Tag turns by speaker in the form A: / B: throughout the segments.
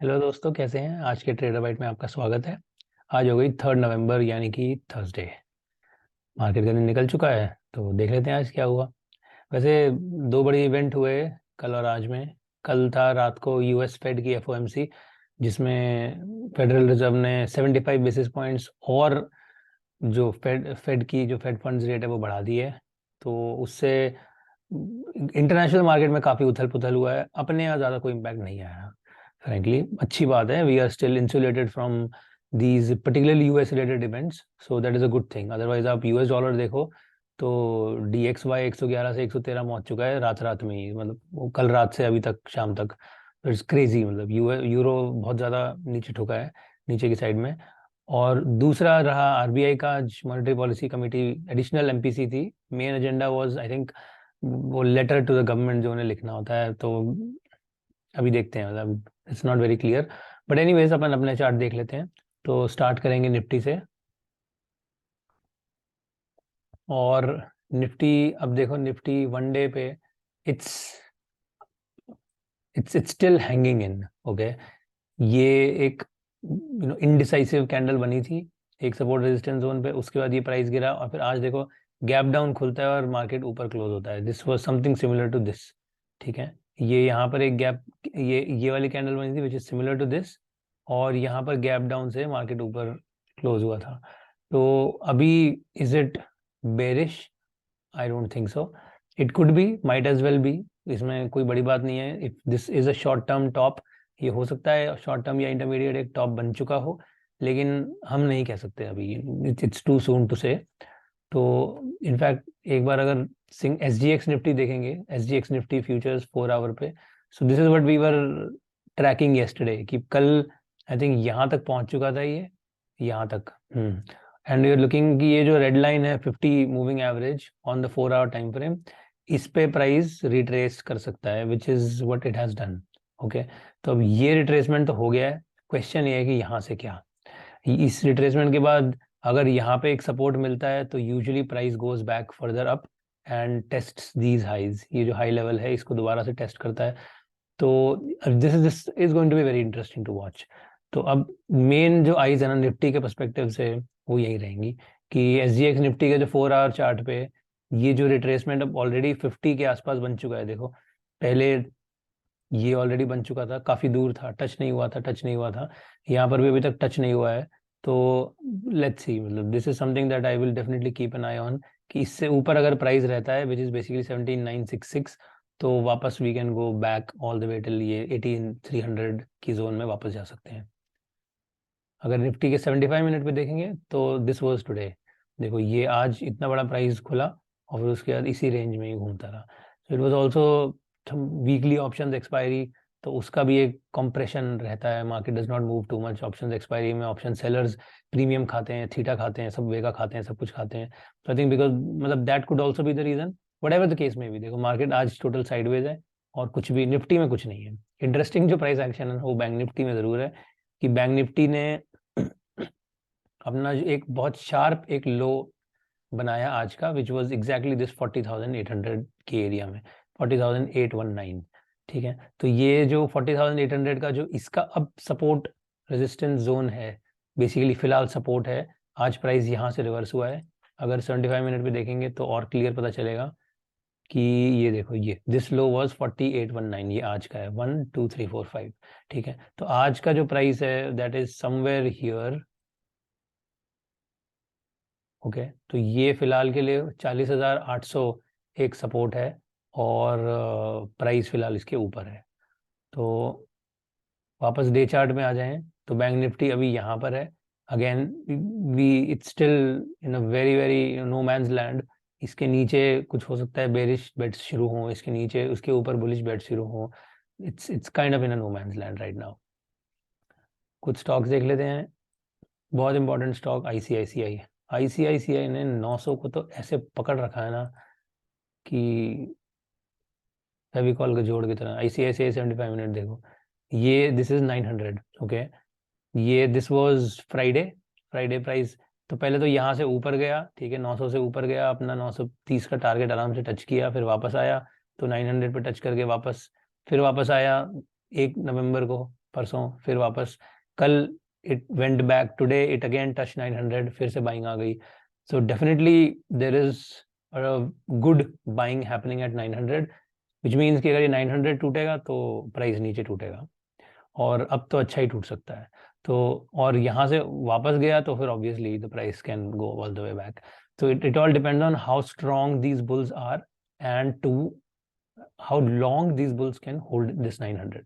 A: Hello दोस्तों, कैसे हैं? आज के ट्रेडर बाइट में आपका स्वागत है। आज हो गई 3 नवंबर यानी कि थर्सडे। मार्केट का दिन निकल चुका है, तो देख लेते हैं आज क्या हुआ। वैसे दो बड़े इवेंट हुए कल और आज में। कल था रात को यूएस फेड की एफओएमसी, जिसमें फेडरल रिजर्व ने 75 बेसिस पॉइंट्स और जो फेड की जो फेड फंड्स रेट है वो बढ़ा दी है। तो उससे इंटरनेशनल मार्केट में काफ़ी उथल पुथल हुआ है। अपने यहाँ ज़्यादा कोई इम्पैक्ट नहीं आया। फ्रेंकली अच्छी बात है, we are still insulated from these particularly US related events, so that is a good thing. Otherwise आप यूएस डॉलर देखो तो DXY 111 से 113 पहुंच चुका है रात रात में ही, मतलब वो कल रात से अभी तक शाम तक। इट्स क्रेजी, मतलब यूरो बहुत ज़्यादा नीचे ठुका है, नीचे की साइड में। और दूसरा रहा आरबीआई का आज monetary policy committee additional MPC थी। Main agenda was I think वो लेटर टू द गवर्नमेंट जो उन्हें लिखना होता है। तो अभी देखते हैं, मतलब it's not very clear. But anyways अपन अपने चार्ट देख लेते हैं। तो स्टार्ट करेंगे निफ्टी से। और निफ्टी, अब देखो निफ्टी वन डे पे it's it's it's still hanging in. Okay, ये एक इनडिसाइसिव कैंडल बनी थी एक सपोर्ट रेजिस्टेंस जोन पे, उसके बाद ये प्राइस गिरा और फिर आज देखो गैप डाउन खुलता है और मार्केट ऊपर क्लोज होता है। This was something similar to this. ठीक है, ये यहाँ पर एक गैप, ये वाली कैंडल बनी थी which is similar to this, और यहाँ पर गैप डाउन से मार्केट ऊपर क्लोज हुआ था। तो अभी is it bearish? I don't think so. It could be, might as well be. इसमें कोई बड़ी बात नहीं है। If this is a short term top, ये हो सकता है शॉर्ट टर्म या इंटरमीडिएट एक टॉप बन चुका हो, लेकिन हम नहीं कह सकते अभी। इट्स टू सून टू से। तो इनफैक्ट एक बार अगर सिंग SGX निफ्टी देखेंगे, SGX निफ्टी फ्यूचर्स 4 आवर पे, so this is what we were tracking yesterday कि कल आई थिंक यहाँ तक पहुंच चुका था ये, यहाँ तक। एंड यू आर लुकिंग कि ये जो रेड लाइन है 50 moving average on the 4 hour time frame, इस पे प्राइस रिट्रेस कर सकता है, which is what it has done. Okay, तो अब ये रिट्रेसमेंट तो हो गया है। क्वेश्चन ये है कि यहाँ से क्या, इस रिट्रेसमेंट के बाद अगर यहाँ पे एक सपोर्ट मिलता है तो usually price goes back further up and test these highs. ये जो हाई लेवल है इसको दोबारा से टेस्ट करता है। तो this is going to be very interesting to watch. तो अब मेन जो आइज है ना निफ्टी के परस्पेक्टिव से, वो यही रहेंगी कि SGX निफ्टी के जो 4 आवर चार्ट पे ये जो रिट्रेसमेंट अब ऑलरेडी 50 के आसपास बन चुका है। देखो पहले ये ऑलरेडी बन चुका था, काफी दूर था, टच नहीं हुआ था, टच नहीं हुआ था। यहाँ पर भी अभी तक टच नहीं हुआ है। तो लेट्स सी, मतलब this is something that I will definitely keep an eye on कि इससे ऊपर अगर प्राइस रहता है विच इज बेसिकली 17966, तो वापस we can go back all the way till ये 18300 की जोन में वापस जा सकते हैं। अगर निफ्टी के 75 मिनट पे देखेंगे तो दिस वाज टुडे। देखो ये आज इतना बड़ा प्राइस खुला और फिर उसके बाद इसी रेंज में ही घूमता रहा। So it was also weekly options expiry, तो उसका भी एक कंप्रेशन रहता है। Market does not move too much options expiry में। ऑप्शन सेलर्स प्रीमियम खाते हैं, थीटा खाते हैं, सब वेगा खाते हैं, सब कुछ खाते हैं। तो आई थिंक बिकॉज मतलब that could also be the reason. Whatever the case में भी देखो मार्केट आज टोटल साइडवेज है और कुछ भी निफ्टी में कुछ नहीं है। इंटरेस्टिंग जो प्राइस एक्शन है वो बैंक निफ्टी में जरूर है कि बैंक निफ्टी ने अपना जो एक बहुत शार्प एक लो बनाया आज का, विच वॉज एग्जैक्टली दिस 40,800 के एरिया में, 40,819। ठीक है, तो ये जो 40,800 का जो इसका अब सपोर्ट रेजिस्टेंस जोन है, बेसिकली फिलहाल सपोर्ट है। आज प्राइस यहाँ से रिवर्स हुआ है। अगर 75 मिनट पे देखेंगे तो और क्लियर पता चलेगा कि ये देखो, ये दिस लो वाज 4819, ये आज का है 1 2 3 4 5। ठीक है, तो आज का जो प्राइस है that is somewhere here. Okay, तो ये फिलहाल के लिए 40,800 एक सपोर्ट है और प्राइस फिलहाल इसके ऊपर है। तो वापस डे चार्ट में आ जाएं तो बैंक निफ्टी अभी यहाँ पर है। Again we it's still in a very very no man's land. इसके नीचे कुछ हो सकता है बेरिश बेट्स शुरू हों, इसके नीचे उसके ऊपर बुलिश बेट्स शुरू हों। It's kind of in a no man's land right now. कुछ स्टॉक्स देख लेते हैं। बहुत इंपॉर्टेंट स्टॉक आईसीआईसीआई। आईसीआईसीआई ने 900 को तो ऐसे पकड़ रखा है ना कि फेविकॉल के जोड़ की तरह। आईसीआईसीआई 75 मिनट देखो, ये दिस इज 900। ओके, ये this was Friday, Friday price. तो पहले तो यहाँ से ऊपर गया, ठीक है, 900 से ऊपर गया, अपना 930 का टारगेट आराम से टच किया, फिर वापस आया तो 900 पे टच करके वापस, फिर वापस आया 1 नवंबर को, परसों, फिर वापस कल it went back, today it again touch 900, फिर से बाइंग आ गई. So definitely there is good buying happening at 900, which means कि अगर ये 900 टूटेगा तो प्राइस नीचे टूटेगा, और अब तो अच्छा ही टूट सकता है. तो और यहाँ से वापस गया तो फिर obviously the price can go all the way back. तो it all depends on how strong these bulls are and to how long these bulls can hold this 900.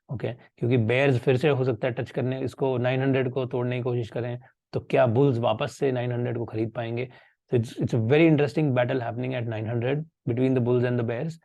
A: Okay, क्योंकि बेयर्स फिर से हो सकता है टच करने इसको 900 को तोड़ने की कोशिश करें, तो क्या बुल्स वापस से 900 को खरीद पाएंगे? तो it's a very interesting battle happening at 900 between the bulls and the bears.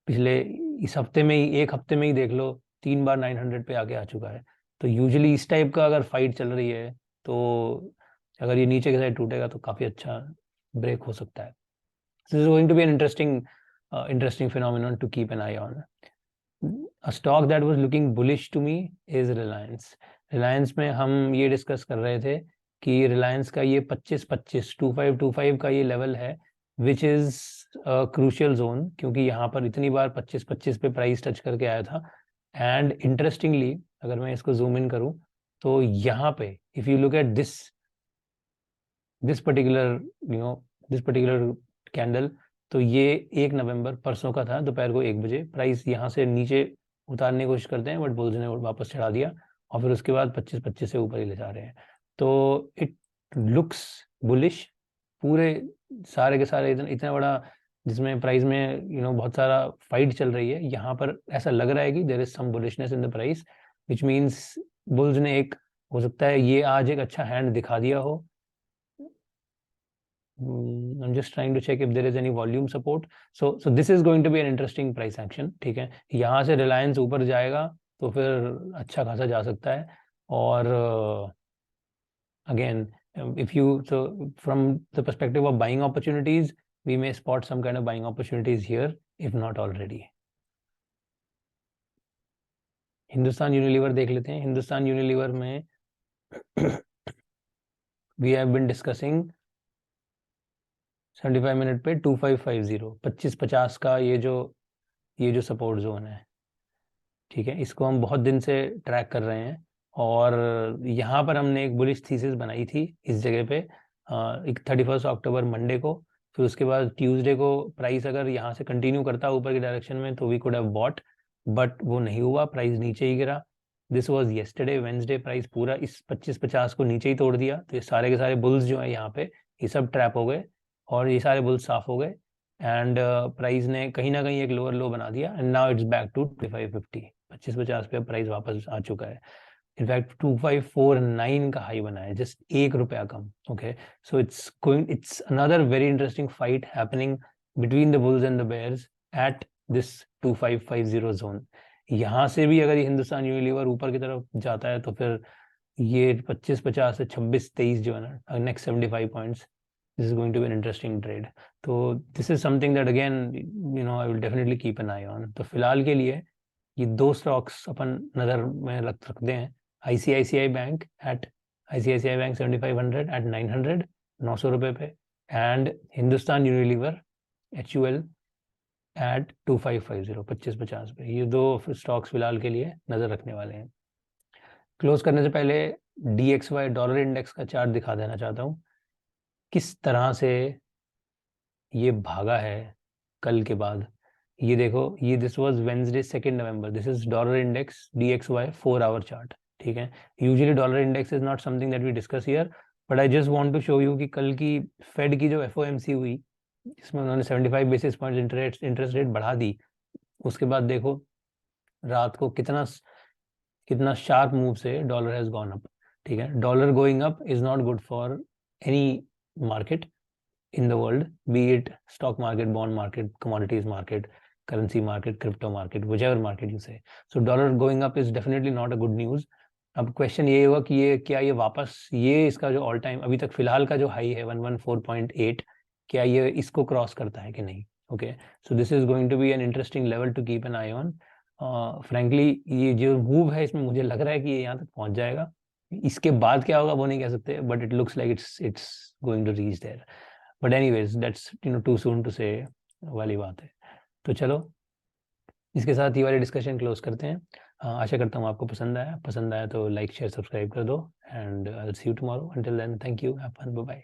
A: पिछले इस हफ्ते में ही, एक हफ्ते में ही देख लो 3 बार 900 पे आके आ चुका है. तो यूजुअली इस टाइप का अगर फाइट चल रही है तो अगर ये नीचे के साइड टूटेगा तो काफी अच्छा ब्रेक हो सकता है. This is going to be an interesting phenomenon to keep an eye on. A stock that was looking bullish to me is Reliance. Reliance में हम ये डिस्कस कर रहे थे कि Reliance का ये 25 का ये लेवल है विच इज क्रूशियल जोन, क्योंकि यहाँ पर इतनी बार 25 पे प्राइस टच करके आया था. एंड इंटरेस्टिंगली अगर मैं इसको जूम इन करूँ तो यहाँ पे if you look at this particular candle, तो ये 1 नवंबर परसों का था, दोपहर को 1 बजे प्राइस यहाँ से नीचे उतारने की कोशिश करते हैं, बट बुल्स ने वापस चढ़ा दिया और फिर उसके बाद 25 से ऊपर ही ले जा रहे हैं. तो इट लुक्स बुलिश. पूरे सारे के सारे इतना बड़ा जिसमें प्राइस में बहुत सारा फाइट चल रही है, यहाँ पर ऐसा लग रहा है कि there is some bullishness in the price, which means bulls ने हो सकता है ये आज एक अच्छा हैंड दिखा दिया हो. I'm just trying to check if there is any volume support. So this is going to be an interesting price action. ठीक है, यहाँ से रिलायंस ऊपर जाएगा तो फिर अच्छा खासा जा सकता है. और again, if you from the perspective of buying opportunities, we may spot some kind of buying opportunities here, if not already. Hindustan Unilever देख लेते हैं. हिंदुस्तान यूनिलीवर में we have been discussing 75 minute पे 2550 2550 का ये जो सपोर्ट जोन है, ठीक है, इसको हम बहुत दिन से ट्रैक कर रहे हैं. और यहाँ पर हमने एक बुलिश थीसिस बनाई थी इस जगह पे 31 अक्टूबर मंडे को. फिर उसके बाद ट्यूसडे को प्राइस अगर यहाँ से कंटिन्यू करता ऊपर की डायरेक्शन में तो we could have bought, but वो नहीं हुआ, प्राइस नीचे ही गिरा. This was yesterday Wednesday, price पूरा इस 2550 को नीचे ही तोड़ दिया. तो ये सारे के सारे बुल्स जो है यहाँ पे ये सब ट्रैप हो गए और ये सारे बुल्स साफ हो गए. एंड प्राइस ने कहीं ना कहीं एक लोअर लो बना दिया and now it's back to 2550. 2550 पे प्राइस वापस आ चुका है. इनफैक्ट 2549 का हाई बना है, जस्ट ₹1 कम. Okay, so it's another very interesting fight happening between the bulls and the bears at this 2550 zone. यहाँ से भी अगर ये हिंदुस्तान यूनिलीवर ऊपर की तरफ जाता है तो फिर ये 2550 से 26-23 जो है ना, next 75 points, this is going to be an interesting trade. तो this is something that again I will definitely keep an eye on. तो फिलहाल के लिए ये 2 स्टॉक्स अपन नज़र में रखते हैं. ICICI बैंक 7500 at 900 ₹900 पे, and Hindustan Unilever HUL at 2550 2550 पे. ये 2 स्टॉक्स फिलहाल के लिए नज़र रखने वाले हैं. क्लोज करने से पहले DXY डॉलर इंडेक्स का चार्ट दिखा देना चाहता हूँ किस तरह से ये भागा है कल के बाद. ये देखो, ये this was Wednesday 2 November. This is dollar index DXY 4 hour chart. ठीक है, usually dollar index is not something that we discuss here, but I just want to show you कि कल की फेड की जो FOMC हुई जिसमें उन्होंने 75 बेसिस पॉइंट इंटरेस्ट रेट बढ़ा दी, उसके बाद देखो रात को कितना शार्प मूव से डॉलर हैज गॉन अप. ठीक है, dollar going up is not good for any market in the world, be it stock market, bond market, commodities market, currency market, crypto market, whichever market you say. So dollar going up is definitely not a good news. अब question ये होगा कि ये क्या ये वापस ये इसका जो ऑल टाइम अभी तक फिलहाल का जो हाई है 114.8, क्या ये इसको क्रॉस करता है कि नहीं. Okay, so this is going to be an interesting level to keep an eye on. Frankly ये जो मूव है इसमें मुझे लग रहा है कि ये यहाँ तक पहुंच जाएगा. इसके बाद क्या होगा वो नहीं कह सकते, but it looks like it's going to reach there. But anyways that's too soon to say वाली बात है. तो चलो इसके साथ ये वाली डिस्कशन क्लोज करते हैं. आशा करता हूँ आपको पसंद आया तो लाइक शेयर सब्सक्राइब कर दो and I will see you tomorrow. Until then thank you, have fun, bye bye.